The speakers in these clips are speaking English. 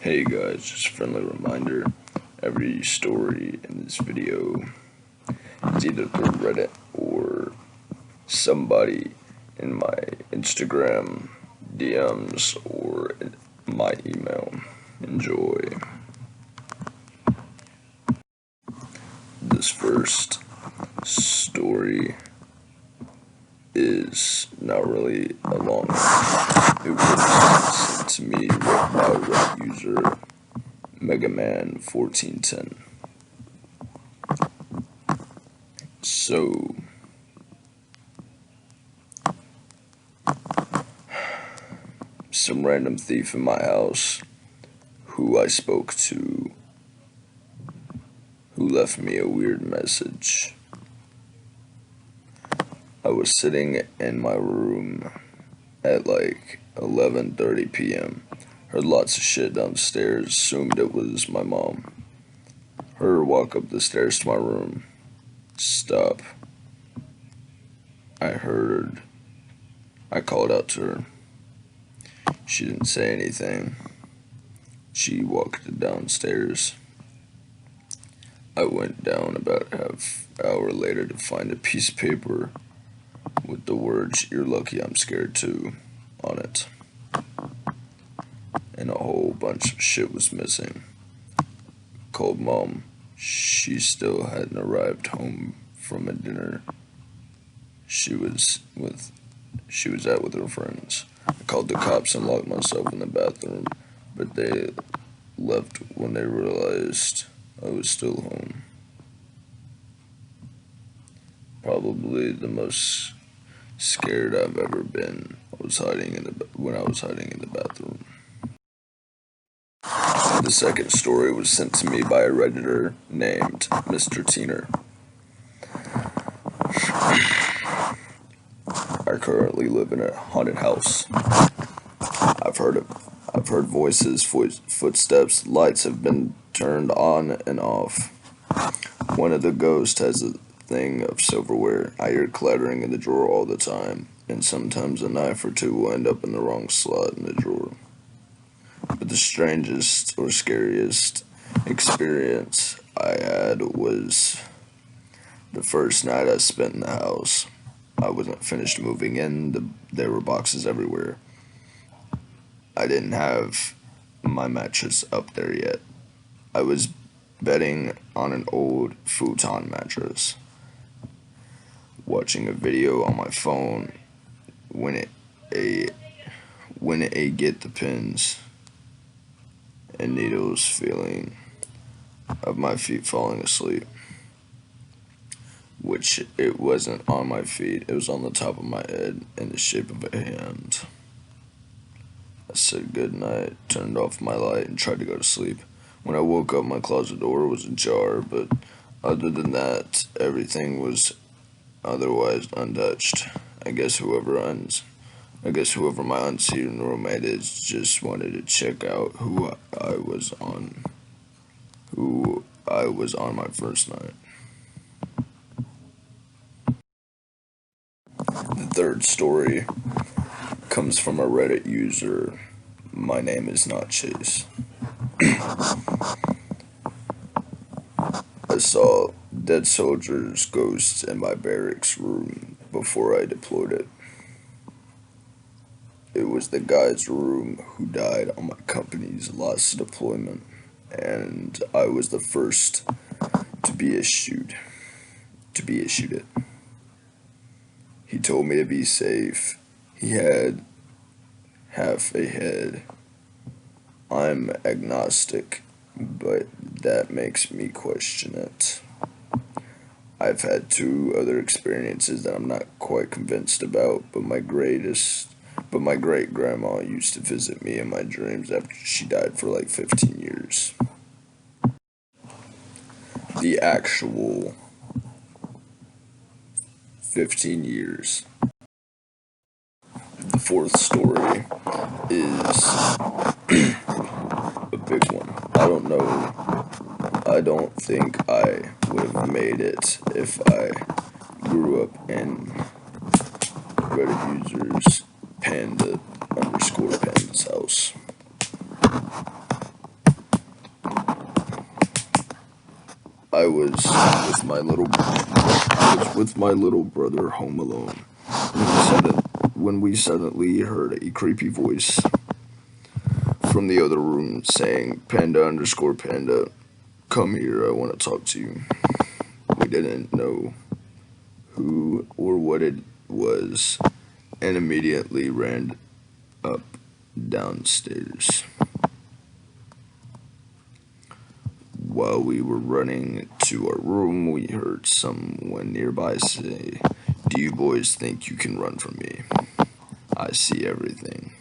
Hey guys, just a friendly reminder, every story in this video is either through Reddit or somebody in my Instagram DMs or my email. Enjoy. This first story is not really a long one. It was sent to me by Reddit user Megaman1410. So, some random thief in my house who I spoke to, who left me a weird message. I was sitting in my room at like 11:30 p.m. Heard lots of shit downstairs, assumed it was my mom. Heard her walk up the stairs to my room. Stop. I called out to her. She didn't say anything. She walked downstairs. I went down about half hour later to find a piece of paper with the words, "You're lucky I'm scared too," on it. And a whole bunch of shit was missing. Called mom. She still hadn't arrived home from a dinner she was at with her friends. I called the cops and locked myself in the bathroom, but they left when they realized I was still home. Probably the most scared I've ever been when I was hiding in the bathroom. The second story was sent to me by a Redditor named Mr. Teener. I currently live in a haunted house. I've heard voices, footsteps, lights have been turned on and off. One of the ghosts has a thing of silverware. I hear clattering in the drawer all the time, and sometimes a knife or two will end up in the wrong slot in the drawer. But the strangest or scariest experience I had was the first night I spent in the house. I wasn't finished moving in. There were boxes everywhere. I didn't have my mattress up there yet. I was bedding on an old futon mattress, watching a video on my phone when I get the pins and needles feeling of my feet falling asleep. Which it wasn't on my feet, it was on the top of my head in the shape of a hand. I said goodnight, turned off my light, and tried to go to sleep. When I woke up, my closet door was ajar, but other than that, everything was otherwise untouched. I guess whoever my unseen roommate is just wanted to check out who I was on my first night. The third story comes from a Reddit user. My name is not Chase. I saw dead soldiers' ghosts in my barracks room before I deployed it. It was the guy's room who died on my company's last deployment, and I was the first to be issued it. He told me to be safe. He had half a head. I'm agnostic, but that makes me question it. I've had two other experiences that I'm not quite convinced about, but my great-grandma used to visit me in my dreams after she died for like 15 years. The actual 15 years. The fourth story is a big one. I don't think I would have made it if I grew up in Reddit users Panda_Panda's house. I was with my little brother home alone when we suddenly heard a creepy voice from the other room saying, "Panda underscore panda, come here, I want to talk to you." We didn't know who or what it was and immediately ran up downstairs. While we were running to our room, we heard someone nearby say, "Do you boys think you can run from me? I see everything."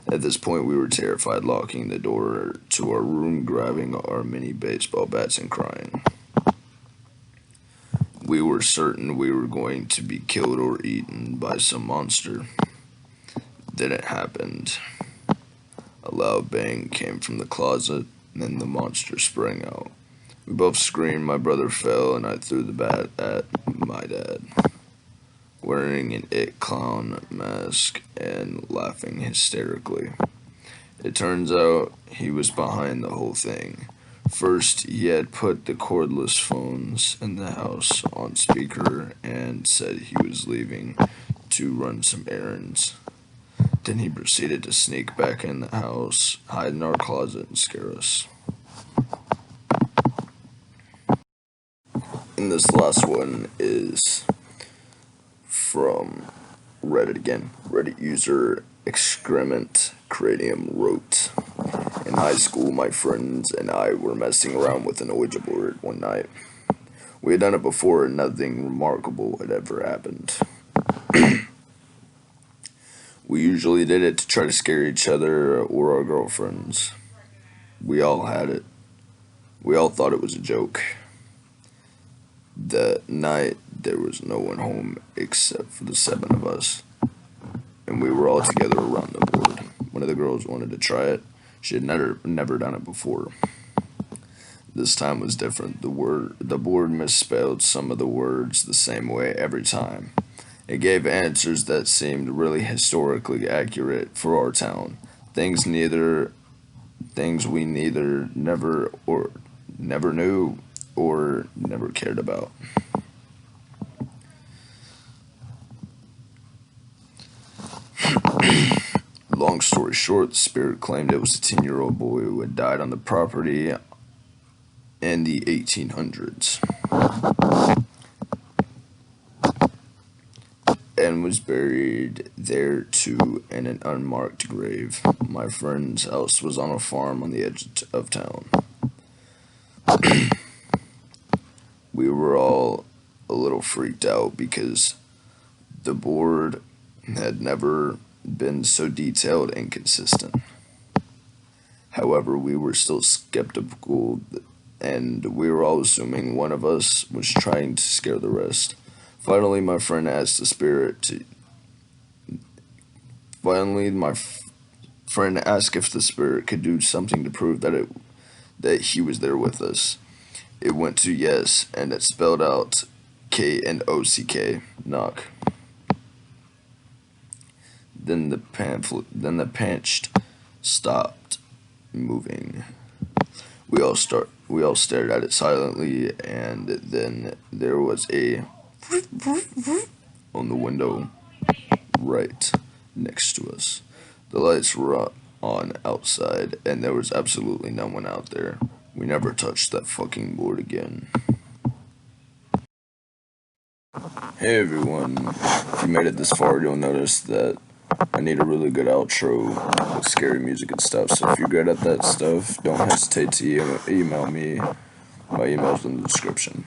At this point, we were terrified, locking the door to our room, grabbing our mini baseball bats, and crying. We were certain we were going to be killed or eaten by some monster. Then it happened. A loud bang came from the closet, and the monster sprang out. We both screamed, my brother fell, and I threw the bat at my dad, wearing an It clown mask and laughing hysterically. It turns out he was behind the whole thing. First, he had put the cordless phones in the house on speaker and said he was leaving to run some errands. Then he proceeded to sneak back in the house, hide in our closet, and scare us. And this last one is from Reddit again. Reddit user Excrement Cranium wrote, "In high school, my friends and I were messing around with an Ouija board one night. We had done it before and nothing remarkable had ever happened. We usually did it to try to scare each other or our girlfriends. We all had it. We all thought it was a joke. That night, there was no one home except for the 7 of us, and we were all together around the board. One of the girls wanted to try it. She had never done it before. This time was different. The board misspelled some of the words the same way every time. It gave answers that seemed really historically accurate for our town. Things we never knew or never cared about. Long story short, the spirit claimed it was a 10-year-old boy who had died on the property in the 1800s and was buried there too in an unmarked grave. My friend's house was on a farm on the edge of town. We were all a little freaked out because the board had never been so detailed and consistent. However, we were still skeptical, and we were all assuming one of us was trying to scare the rest. Finally, my friend asked the spirit to. Finally, my friend asked if the spirit could do something to prove that he was there with us. It went to yes, and it spelled out KNOCK, knock. Then the panch stopped moving. We all stared at it silently, and then there was a on the window right next to us. The lights were on outside, and there was absolutely no one out there. We never touched that fucking board again." Hey everyone, if you made it this far, you'll notice that I need a really good outro with scary music and stuff, so if you're good at that stuff, don't hesitate to email me. My email's in the description.